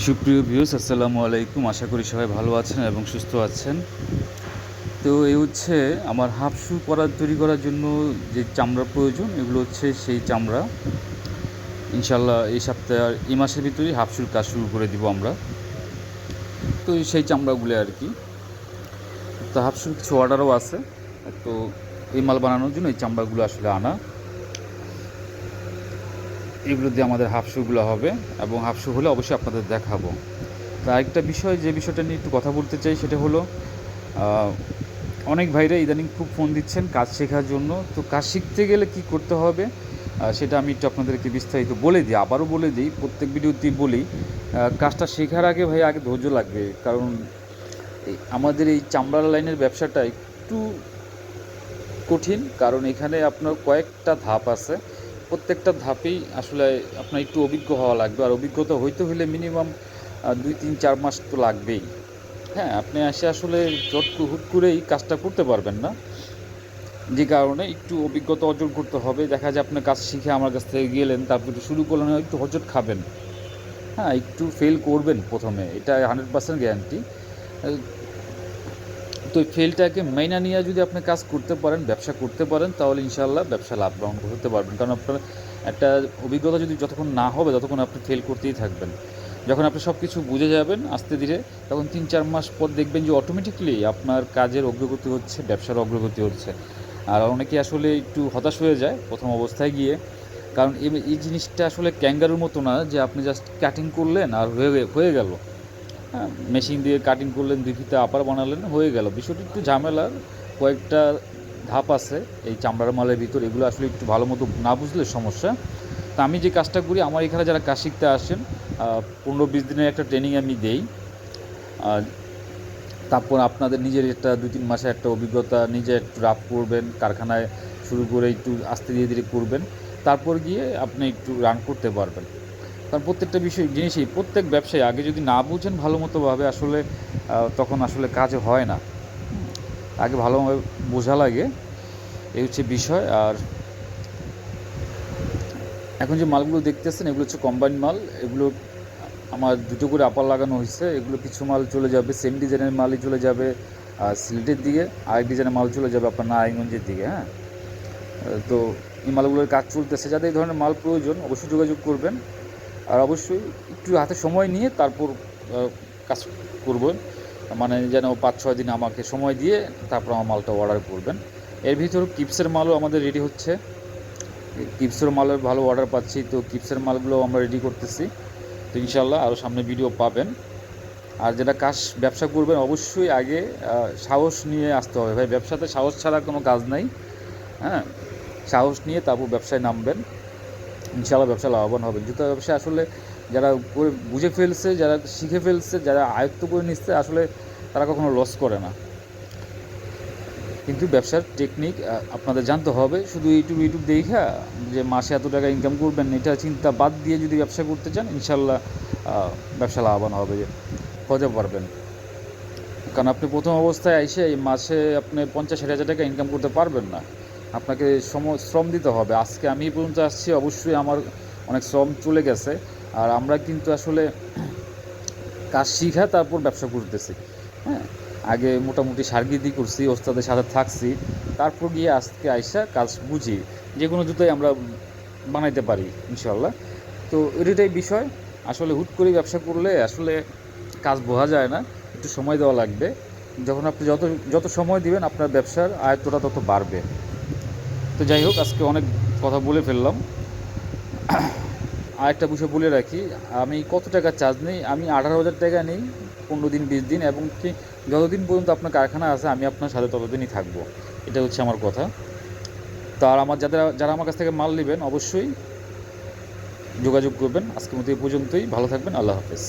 সুপ্রিয় ভিউয়ার্স, আসসালামু আলাইকুম। আশা করি সবাই ভালো আছেন এবং সুস্থ আছেন। তো এই হচ্ছে আমার হাফ শু তৈরি করার জন্য যে চামড়া প্রয়োজন, এগুলো হচ্ছে সেই চামড়া। ইনশাল্লাহ এই মাসের ভিতরেই হাফ শুর কাজ শুরু করে দিব আমরা। তো সেই চামড়াগুলো আর কি। তো হাফ শুর কিছু অর্ডারও আছে। তো এই মাল বানানোর জন্য এই চামড়াগুলো আসলে আনা, এগুলো দিয়ে আমাদের হাফ শুগুলো হবে এবং হাফ শু হলে অবশ্যই আপনাদের দেখাবো। তো আরেকটা বিষয়, যে বিষয়টা নিয়ে একটু কথা বলতে চাই, সেটা হলো অনেক ভাইরা ইদানিং খুব ফোন দিচ্ছেন কাজ শেখার জন্য। তো কাজ শিখতে গেলে কি করতে হবে সেটা আমি একটু আপনাদেরকে বিস্তারিত বলে দিই, আবারও বলে দিই, প্রত্যেক ভিডিওতেই বলি। কাজটা শেখার আগে ভাই আগে ধৈর্য লাগবে, কারণ আমাদের এই চামড়ার লাইনের ব্যবসাটা একটু কঠিন, কারণ এখানে আপনার কয়েকটা ধাপ আছে। প্রত্যেকটা ধাপেই আসলে আপনার একটু অভিজ্ঞ হওয়া লাগবে, আর অভিজ্ঞতা হইতে হলে মিনিমাম 2-3-4 মাস তো লাগবেই। হ্যাঁ, আপনি আসলে হুট করেই কাজটা করতে পারবেন না, যে কারণে একটু অভিজ্ঞতা অর্জন করতে হবে। দেখা যায় আপনি কাজ শিখে আমার কাছ থেকে গেলেন, তারপর শুরু করলেন, একটু হোঁচট খাবেন, হ্যাঁ, একটু ফেল করবেন প্রথমে, এটা 100% গ্যারান্টি। তো এই ফেলটাকে মেনে নিয়ে যদি আপনি কাজ করতে পারেন, ব্যবসা করতে পারেন, তাহলে ইনশাল্লাহ ব্যবসা লাভবান হতে পারবেন। কারণ আপনার একটা অভিজ্ঞতা যদি যতক্ষণ না হবে ততক্ষণ আপনি ফেল করতেই থাকবেন। যখন আপনি সব কিছু বুঝে যাবেন আস্তে ধীরে, তখন 3-4 মাস পর দেখবেন যে অটোমেটিকলি আপনার কাজের অগ্রগতি হচ্ছে, ব্যবসার অগ্রগতি হচ্ছে। আর অনেকে আসলে একটু হতাশ হয়ে যায় প্রথম অবস্থায় গিয়ে, কারণ এই জিনিসটা আসলে ক্যাঙ্গারুর মতো না যে আপনি জাস্ট কাটিং করলেন আর হয়ে গেল। হ্যাঁ, মেশিন দিয়ে কাটিং করলেন, 2 ফিতে আপার বানালেন, হয়ে গেল। বিষয়টি একটু ঝামেলার, কয়েকটা ধাপ আছে এই চামড়ার মালের ভিতর, এগুলো আসলে একটু ভালো মতো না বুঝলে সমস্যা। তা আমি যে কাজটা করি, আমার এখানে যারা কাজ শিখতে আসেন 15-20 দিনের একটা ট্রেনিং আমি দেই। তারপর আপনাদের নিজের একটা 2-3 মাসের একটা অভিজ্ঞতা, নিজে একটু রাফ করবেন, কারখানায় শুরু করে একটু আস্তে ধীরে ধীরে করবেন, তারপর গিয়ে আপনি একটু রান করতে পারবেন। কারণ প্রত্যেকটা জিনিসই, প্রত্যেক ব্যবসায় আগে যদি না বুঝেন ভালো মতোভাবে, আসলে তখন আসলে কাজ হয় না। আগে ভালোভাবে বোঝা লাগে, এই হচ্ছে বিষয়। আর এখন যে মালগুলো দেখতেছেন, এগুলো হচ্ছে কম্বাইন মাল। এগুলো আমার 2টো করে আপার লাগানো হয়েছে। এগুলো কিছু মাল চলে যাবে, সেম ডিজাইনের মালই চলে যাবে সিলেটের দিকে, আরেক ডিজাইনের মাল চলে যাবে আপনার নারায়ণগঞ্জের দিকে। হ্যাঁ, তো এই মালগুলোর কাজ চলতেছে। যাদের এই ধরনের মাল প্রয়োজন অবশ্যই যোগাযোগ করবেন, আর অবশ্যই একটু হাতে সময় নিয়ে তারপর কাজ করবেন। মানে যেন 5-6 দিন আমাকে সময় দিয়ে তারপর আমার মালটা অর্ডার করবেন। এর ভিতরে কিপসের মালও আমাদের রেডি হচ্ছে, কিপসের মালের ভালো অর্ডার পাচ্ছি, তো কিপসের মালগুলো আমরা রেডি করতেছি। তো ইনশাল্লাহ আরও সামনে ভিডিও পাবেন। আর যেটা ব্যবসা করবেন অবশ্যই আগে সাহস নিয়ে আসতে হবে ভাই, ব্যবসাতে সাহস ছাড়া কোনো কাজ নাই। হ্যাঁ, সাহস নিয়ে তারপর ব্যবসায় নামবেন, ইনশাআল্লাহ ব্যবসা লাভবান হবেন। জুতা ব্যবসায় আসলে যারা করে বুঝে ফেলছে, যারা শিখে ফেলছে, যারা আয়ত্ত করে নিচ্ছে, আসলে তারা কখনো লস করে না। কিন্তু ব্যবসার টেকনিক আপনাদের জানতে হবে। শুধু ইউটিউব দেখা যে মাসে এত টাকা ইনকাম করবেন, এটা চিন্তা বাদ দিয়ে যদি ব্যবসা করতে চান, ইনশাআল্লাহ ব্যবসা লাভবান হবে, হতে পারবেন। কারণ আপনি প্রথম অবস্থায় এসে এই মাসে আপনি 50-60 হাজার টাকা ইনকাম করতে পারবেন না, আপনাকে শ্রম দিতে হবে। আজকে আমি এই পর্যন্ত আসছি, অবশ্যই আমার অনেক শ্রম চলে গেছে। আর আমরা কিন্তু আসলে কাজ শিখা তারপর ব্যবসা করতেছি। হ্যাঁ, আগে মোটামুটি সার্গিদি করছি, ওস্তাদের সাথে থাকছি, তারপর গিয়ে আজকে আইসা কাজ বুঝি, যে কোনো জুতোই আমরা বানাইতে পারি ইনশাল্লাহ। তো এটাই বিষয়। আসলে হুট করে ব্যবসা করলে আসলে কাজ বোঝা যায় না, একটু সময় দেওয়া লাগবে। যখন আপনি যত সময় দিবেন আপনার ব্যবসার আয়ত্তটা তত বাড়বে। তো যাই হোক, আজকে অনেক কথা বলে ফেললাম। আরেকটা বিষয় বলে রাখি, আমি কত টাকা চার্জ নেই, আমি 18,000 টাকা নিই 15 দিন 20 দিন, এবং কি যতদিন পর্যন্ত আপনার কারখানা আছে আমি আপনার সাথে ততদিনই থাকবো। এটা হচ্ছে আমার কথা। তো আর যারা আমার কাছ থেকে মাল নেবেন অবশ্যই যোগাযোগ করবেন। আজকের মতো এই পর্যন্তই, ভালো থাকবেন, আল্লাহ হাফেজ।